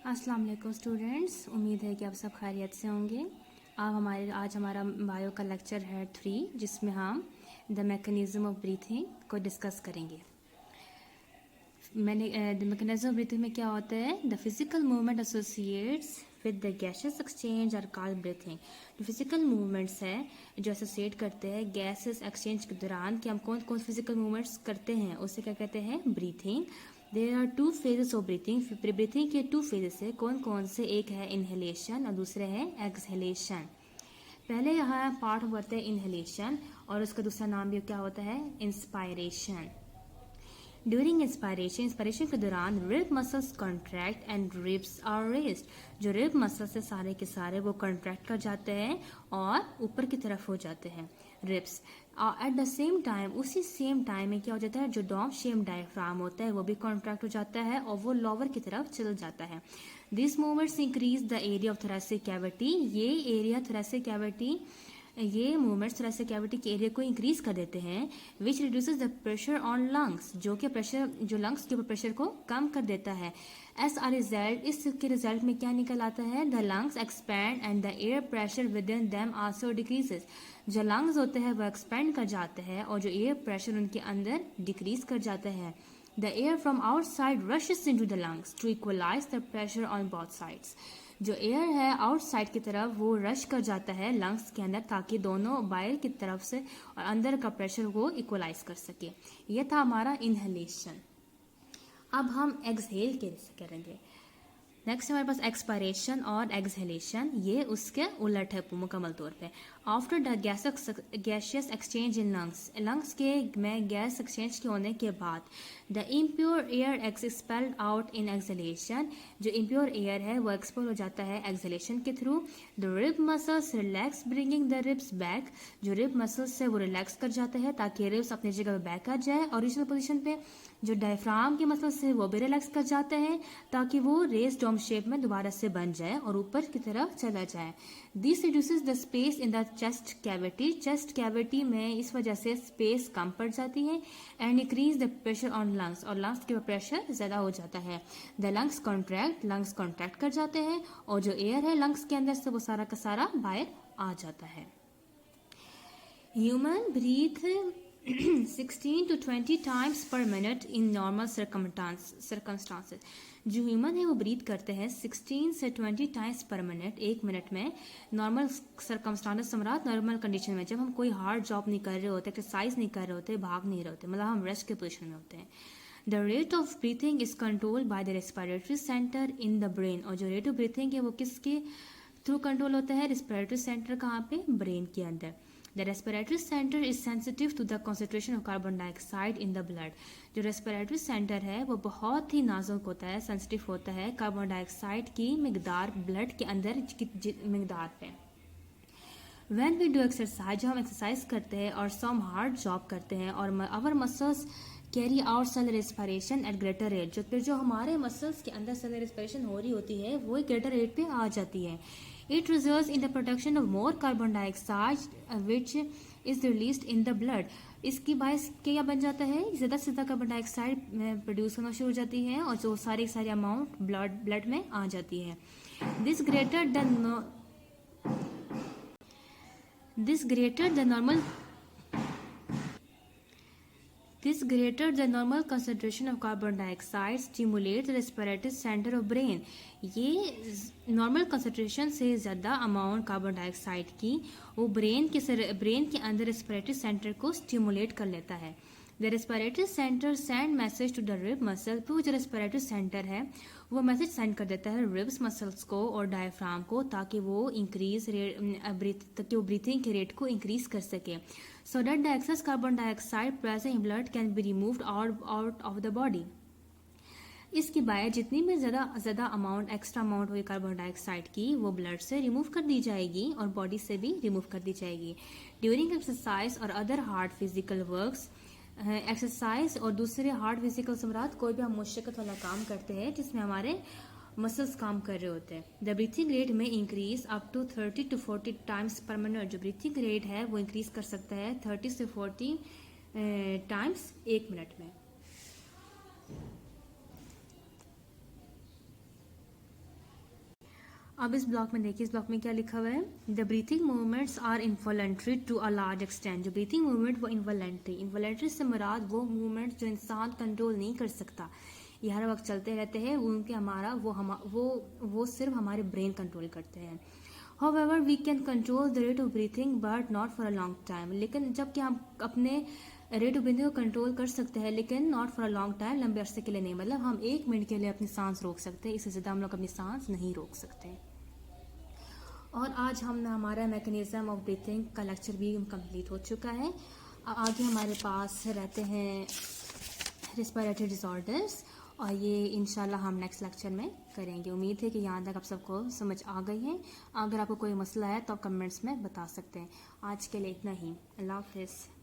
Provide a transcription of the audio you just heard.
अस्सलाम वालेकुम स्टूडेंट्स, उम्मीद है कि आप सब खैरियत से होंगे। आज हमारा बायो का लेक्चर है 3, जिसमें हम द मैकेनिज़्म ऑफ ब्रीथिंग को डिस्कस करेंगे। द मैकेनिज़्म ऑफ ब्रीथिंग में क्या होता है? The physical movement associates with the gases exchange are called breathing. जो फिजिकल मूवमेंट्स है जो एसोसिएट करते हैं गैसेस एक्सचेंज के दौरान कि हम कौन कौन फिजिकल मूवमेंट्स करते हैं, उसे क्या कहते हैं? Breathing. There are 2 phases of breathing. Breathing के 2 फेजेस है। कौन कौन से? एक है इनहेलेशन और दूसरे है एक्सहेलेशन। पहले यहाँ पार्ट होता है इनहेलेशन और उसका दूसरा नाम भी क्या होता है? इंस्पायरेशन। ड्यूरिंग इंस्पायरेशन के दौरान rib muscles contract and ribs are raised. जो रिब मसल्स है सारे के सारे वो कॉन्ट्रैक्ट कर जाते हैं और ऊपर की तरफ हो जाते हैं ribs. At the same time उसी सेम टाइम में क्या हो जाता है? जो डॉम शेम डायफ्राम होता है वो भी कॉन्ट्रैक्ट हो जाता है और वो लोअर की तरफ चल जाता है। This movements increase the area of thoracic cavity. ये एरिया थोरेसिक कैविटी ये मूवमेंट्स थोरेसिक कैविटी के एरिया को इंक्रीज कर देते हैं, which reduces the pressure on lungs, जो लंग्स के ऊपर प्रेशर को कम कर देता है। एज अ रिजल्ट, इसके रिजल्ट में क्या निकल आता है? The lungs expand and the air pressure within them also decreases. जो लंग्स होते हैं वो एक्सपैंड कर जाते हैं और जो एयर प्रेशर उनके अंदर डिक्रीज कर जाता है। The air from outside rushes into the lungs to equalise the pressure on both sides. जो एयर है आउटसाइड की तरफ वो रश कर जाता है लंग्स के अंदर ताकि दोनों बाहर की तरफ से और अंदर का प्रेशर को इक्वलाइज कर सके। ये था हमारा इनहेलेशन। अब हम एक्सहेल कैसे करेंगे? नेक्स्ट हमारे पास एक्सपायरेशन और एक्सहेलेशन, ये उसके उलट है मुकम्मल तौर पे। After the gaseous exchange in lungs के में गैस एक्सचेंज के होने के बाद the impure air expelled out in exhalation. जो इम्प्योर एयर है वो एक्सपेल हो जाता है एक्सहेलेशन के through. The rib muscles relax bringing the ribs back. जो रिब मसल्स है वो रिलैक्स कर जाते हैं ताकि रिब्स अपनी जगह पे बैक आ जाए ओरिजिनल पोजीशन पे। जो डायफ्राम के मसल्स है वो भी रिलैक्स कर जाते हैं ताकि वो रेस डोम शेप में दोबारा से बन जाए और ऊपर की तरफ चला जाए। This reduces the space in the chest cavity. Chest cavity में इस वजह से स्पेस कम पड़ जाती है and increase the pressure on lungs, और लंग्स के प्रेशर ज्यादा हो जाता है। द लंग्स कॉन्ट्रैक्ट कर जाते हैं और जो एयर है लंग्स के अंदर से वो सारा का सारा बाहर आ जाता है। Human breath 16 to 20 times per minute in normal circumstances। जो ह्यूमन है वो ब्रीथ करते हैं 16 से 20 टाइम्स पर मिनट, एक मिनट में। नॉर्मल सर्कमस्टांसेस समरात नॉर्मल कंडीशन में, जब हम कोई हार्ड जॉब नहीं कर रहे होते, एक्सरसाइज नहीं कर रहे होते, भाग नहीं रहे होते, मतलब हम रेस्ट के पोजिशन में होते हैं। The rate of breathing is controlled by the respiratory centre in the brain. और जो रेट ऑफ ब्रीथिंग है वो किसके थ्रू कंट्रोल होता है? रेस्पिरेटरी सेंटर कहाँ पे? ब्रेन के अंदर। The respiratory center is sensitive to the concentration of carbon dioxide in the blood। जो रेस्पिरेटरी सेंटर है वो बहुत ही नाजुक होता है, सेंसिटिव होता है कार्बन डाइऑक्साइड की मिकदार ब्लड के अंदर की मिकदार पे। When we do exercise, जब हम एक्सरसाइज करते हैं और some hard job करते हैं और our muscles carry out cell respiration at greater rate, जो हमारे मसल्स के अंदर सेल रेस्पिरेशन हो रही होती है वो ग्रेटर रेट पे आ जाती है। It results in the production of more carbon dioxide which is released in the blood. इसकी बायस क्या बन जाता है? ज़्यादा से ज़्यादा कार्बन डाइऑक्साइड प्रोड्यूस होना शुरू हो जाती है और जो सारी अमाउंट ब्लड में आ जाती है। This greater the normal concentration of carbon dioxide stimulates the respiratory center of brain। ये नॉर्मल कंसंट्रेशन से ज़्यादा अमाउंट कार्बन डाइऑक्साइड की वो ब्रेन के अंदर रेस्पिरेटरी सेंटर को स्टिमुलेट कर लेता है। The respiratory centre send message to the rib muscle. फिर जो रेस्पिरेटरी सेंटर है वो मैसेज सेंड कर देता है रिब्स मसल्स को और डायफ्राम को ताकि वो ब्रीथिंग के रेट को इंक्रीज कर सके। So that the excess carbon dioxide present in blood can be removed out of the body। इसके बाद जितनी भी ज़्यादा एक्स्ट्रा अमाउंट हुई कार्बन डाइऑक्साइड की वो ब्लड से रिमूव कर दी जाएगी और बॉडी से भी रिमूव कर दी जाएगी। ड्यूरिंग एक्सरसाइज और other hard physical works, exercise और दूसरे हार्ड फिजिकल समरात कोई भी हम मुश्किल वाला काम करते हैं जिसमें हमारे मसल्स काम कर रहे होते हैं। द ब्रीथिंग रेट में increase up to 30 to 40 times per minute. जो ब्रीथिंग रेट है वो इंक्रीज कर सकता है 30 से 40 टाइम्स एक मिनट में। अब इस ब्लॉक में देखिए, इस ब्लॉक में क्या लिखा हुआ है, the breathing movements are involuntary to a large extent. जो ब्रीथिंग मूवमेंट वो इनवॉलेंट्री, इनवॉलेंट्री से मुराद वो मूवमेंट्स जो इंसान कंट्रोल नहीं कर सकता, ये हर वक्त चलते रहते हैं, उनके हमारा वो सिर्फ हमारे ब्रेन कंट्रोल करते हैं। However, we can control the rate of breathing but not for a long time। लेकिन जब कि हम अपने रेट ऑफ ब्रीथिंग को कंट्रोल कर सकते हैं, लेकिन not for a long time, लंबे अरसे के लिए नहीं। मतलब हम 1 मिनट के लिए अपनी सांस रोक सकते हैं, इससे ज़्यादा हम लोग अपनी सांस नहीं रोक सकते। और आज हमने हमारा मैकेनिज्म ऑफ ब्रीथिंग का लेक्चर भी कंप्लीट हो चुका है। आगे हमारे पास रहते हैं रिस्पिरेटरी डिसऑर्डर्स, और ये इंशाल्लाह हम नेक्स्ट लेक्चर में करेंगे। उम्मीद है कि यहाँ तक आप सबको समझ आ गई है। अगर आपको कोई मसला है तो आप कमेंट्स में बता सकते हैं। आज के लिए इतना ही। अल्लाह हाफिज़।